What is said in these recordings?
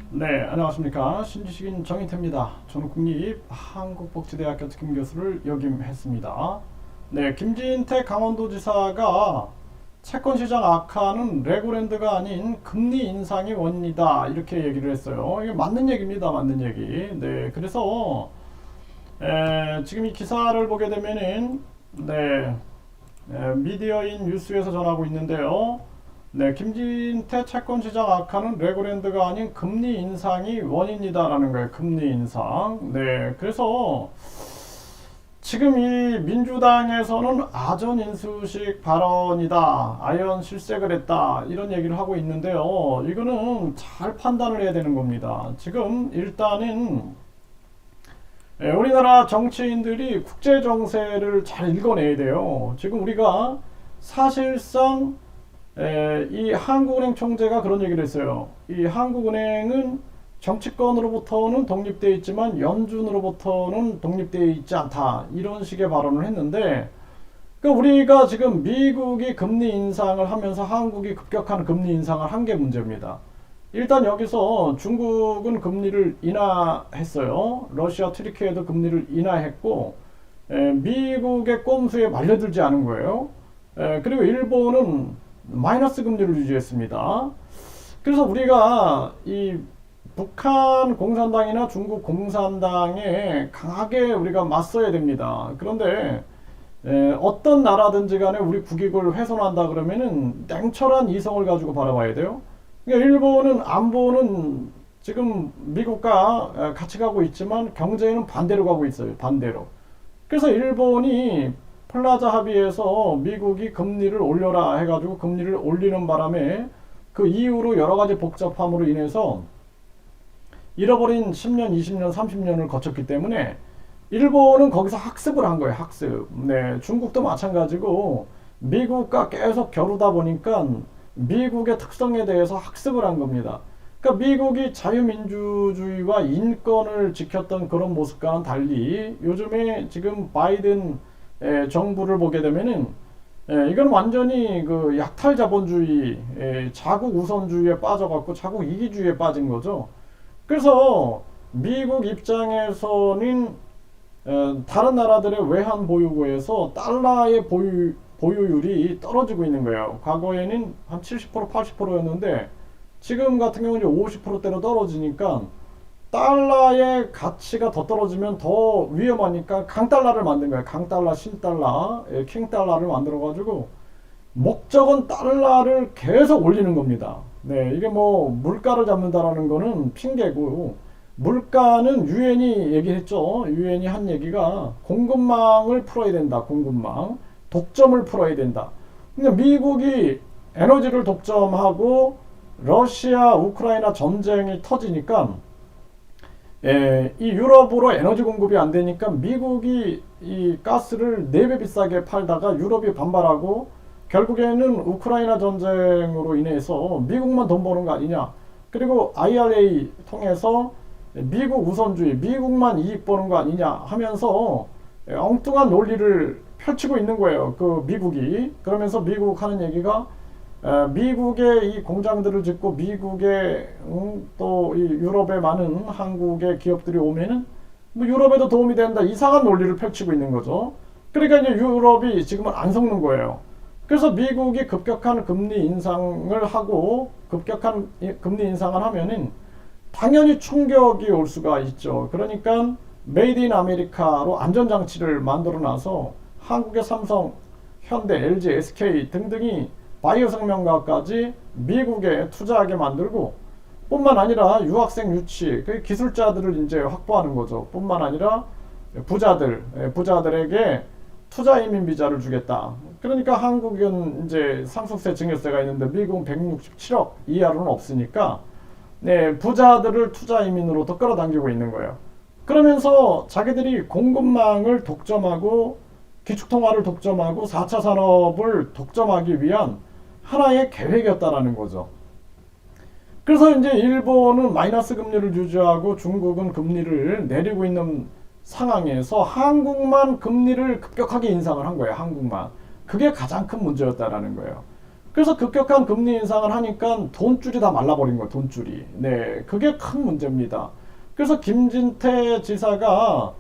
네, 안녕하십니까. 신지식인 정인태입니다. 저는 국립한국복지대학교 특임교수를 역임했습니다. 네, 김진태 강원도지사가 채권시장 악화는 레고랜드가 아닌 금리 인상이 원인이다, 이렇게 얘기를 했어요. 이게 맞는 얘기입니다. 맞는 얘기. 네, 그래서 지금 이 기사를 보게 되면은 미디어인 뉴스에서 전하고 있는데요. 네, 김진태 채권시장 악화는 레고랜드가 아닌 금리 인상이 원인이다라는 거예요. 금리 인상. 네, 그래서 지금 이 민주당에서는 아전 인수식 발언이다, 아연 실색을 했다, 이런 얘기를 하고 있는데요. 이거는 잘 판단을 해야 되는 겁니다. 지금 일단은 우리나라 정치인들이 국제 정세를 잘 읽어내야 돼요. 지금 우리가 사실상 이 한국은행 총재가 그런 얘기를 했어요. 이 한국은행은 정치권으로부터는 독립되어 있지만 연준으로부터는 독립되어 있지 않다, 이런 식의 발언을 했는데, 그러니까 우리가 지금 미국이 금리 인상을 하면서 한국이 급격한 금리 인상을 한 게 문제입니다. 일단 여기서 중국은 금리를 인하했어요. 러시아, 튀르키예도 금리를 인하했고, 미국의 꼼수에 말려들지 않은 거예요. 그리고 일본은 마이너스 금리를 유지했습니다. 그래서 우리가 이 북한 공산당이나 중국 공산당에 강하게 우리가 맞서야 됩니다. 그런데 어떤 나라든지 간에 우리 국익을 훼손한다 그러면은 냉철한 이성을 가지고 바라봐야 돼요. 그러니까 일본은 안보는 지금 미국과 같이 가고 있지만 경제는 반대로 가고 있어요. 반대로. 그래서 일본이 플라자 합의에서 미국이 금리를 올려라 해가지고 금리를 올리는 바람에 그 이후로 여러 가지 복잡함으로 인해서 잃어버린 10년, 20년, 30년을 거쳤기 때문에 일본은 거기서 학습을 한 거예요. 학습. 네, 중국도 마찬가지고 미국과 계속 겨루다 보니까 미국의 특성에 대해서 학습을 한 겁니다. 그러니까 미국이 자유민주주의와 인권을 지켰던 그런 모습과는 달리 요즘에 지금 바이든 정부를 보게 되면은 이건 완전히 그 약탈 자본주의, 자국 우선주의에 빠져갖고 자국 이기주의에 빠진 거죠. 그래서 미국 입장에서는 다른 나라들의 외환 보유고에서 달러의 보유율이 떨어지고 있는 거예요. 과거에는 한 70%, 80%였는데 지금 같은 경우는 50%대로 떨어지니까 달러의 가치가 더 떨어지면 더 위험하니까 강달러를 만든 거예요. 강달러, 신달러, 킹달러를 만들어가지고 목적은 달러를 계속 올리는 겁니다. 네, 이게 뭐 물가를 잡는다라는 거는 핑계고, 물가는 유엔이 얘기했죠. 유엔이 한 얘기가 공급망을 풀어야 된다. 공급망, 독점을 풀어야 된다. 근데 미국이 에너지를 독점하고 러시아 우크라이나 전쟁이 터지니까 이 유럽으로 에너지 공급이 안 되니까 미국이 이 가스를 4배 비싸게 팔다가 유럽이 반발하고 결국에는 우크라이나 전쟁으로 인해서 미국만 돈 버는 거 아니냐. 그리고 IRA 통해서 미국 우선주의, 미국만 이익 보는 거 아니냐 하면서 엉뚱한 논리를 펼치고 있는 거예요. 그 미국이. 그러면서 미국 하는 얘기가 미국의 이 공장들을 짓고 미국의 또 이 유럽에 많은 한국의 기업들이 오면은 뭐 유럽에도 도움이 된다, 이상한 논리를 펼치고 있는 거죠. 그러니까 이제 유럽이 지금은 안 속는 거예요. 그래서 미국이 급격한 금리 인상을 하고 급격한 금리 인상을 하면은 당연히 충격이 올 수가 있죠. 그러니까 메이드 인 아메리카로 안전장치를 만들어 놔서 한국의 삼성, 현대, LG, SK 등등이 바이오 생명과까지 미국에 투자하게 만들고, 뿐만 아니라 유학생 유치, 그 기술자들을 이제 확보하는 거죠. 뿐만 아니라 부자들에게 투자 이민 비자를 주겠다. 그러니까 한국은 이제 상속세 증여세가 있는데 미국은 167억 이하로는 없으니까 부자들을 투자 이민으로 더 끌어당기고 있는 거예요. 그러면서 자기들이 공급망을 독점하고 기축통화를 독점하고 4차 산업을 독점하기 위한 하나의 계획이었다라는 거죠. 그래서 이제 일본은 마이너스 금리를 유지하고 중국은 금리를 내리고 있는 상황에서 한국만 금리를 급격하게 인상을 한 거예요. 한국만. 그게 가장 큰 문제였다라는 거예요. 그래서 급격한 금리 인상을 하니까 돈줄이 다 말라버린 거예요. 돈줄이. 네, 그게 큰 문제입니다. 그래서 김진태 지사가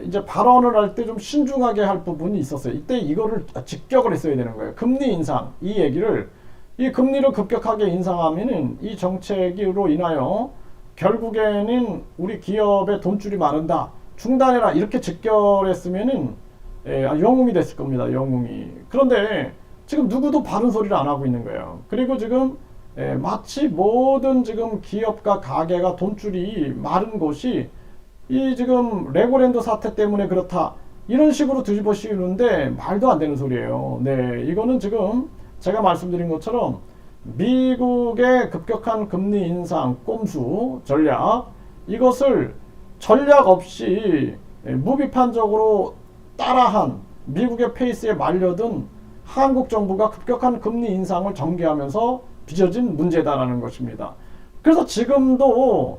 이제 발언을 할 때 좀 신중하게 할 부분이 있었어요. 이때 이거를 직격을 했어야 되는 거예요. 금리 인상 이 얘기를, 이 금리를 급격하게 인상하면은 이 정책으로 인하여 결국에는 우리 기업의 돈줄이 마른다, 중단해라, 이렇게 직결했으면은 영웅이 됐을 겁니다. 영웅이. 그런데 지금 누구도 바른 소리를 안 하고 있는 거예요. 그리고 지금 마치 모든 지금 기업과 가게가 돈줄이 마른 것이 이 지금 레고랜드 사태 때문에 그렇다, 이런 식으로 뒤집어 씌우는데 말도 안 되는 소리예요. 네, 이거는 지금 제가 말씀드린 것처럼 미국의 급격한 금리 인상 꼼수 전략, 이것을 전략 없이 무비판적으로 따라한 미국의 페이스에 말려든 한국 정부가 급격한 금리 인상을 전개하면서 빚어진 문제다라는 것입니다. 그래서 지금도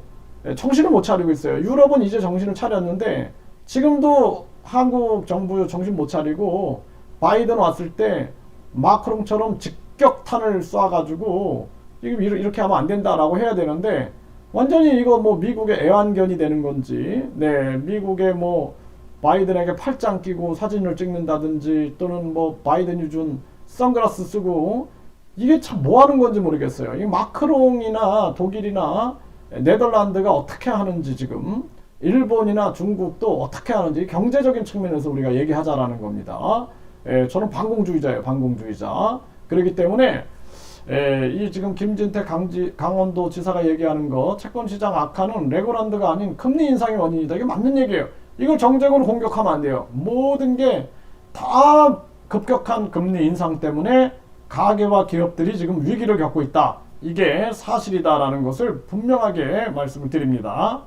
정신을 못 차리고 있어요. 유럽은 이제 정신을 차렸는데 지금도 한국 정부 정신 못 차리고, 바이든 왔을 때 마크롱처럼 직격탄을 쏴가지고 이렇게 하면 안 된다라고 해야 되는데, 완전히 이거 뭐 미국의 애완견이 되는 건지, 네, 미국의 뭐 바이든에게 팔짱 끼고 사진을 찍는다든지, 또는 뭐 바이든이 준 선글라스 쓰고, 이게 참 뭐 하는 건지 모르겠어요. 이 마크롱이나 독일이나 네덜란드가 어떻게 하는지, 지금 일본이나 중국도 어떻게 하는지 경제적인 측면에서 우리가 얘기하자라는 겁니다. 저는 반공주의자예요. 반공주의자. 그렇기 때문에 이 지금 김진태 강원도 지사가 얘기하는 거, 채권시장 악화는 레고랜드가 아닌 금리 인상의 원인이다, 이게 맞는 얘기예요. 이걸 정책으로 공격하면 안 돼요. 모든 게 다 급격한 금리 인상 때문에 가계와 기업들이 지금 위기를 겪고 있다, 이게 사실이다라는 것을 분명하게 말씀을 드립니다.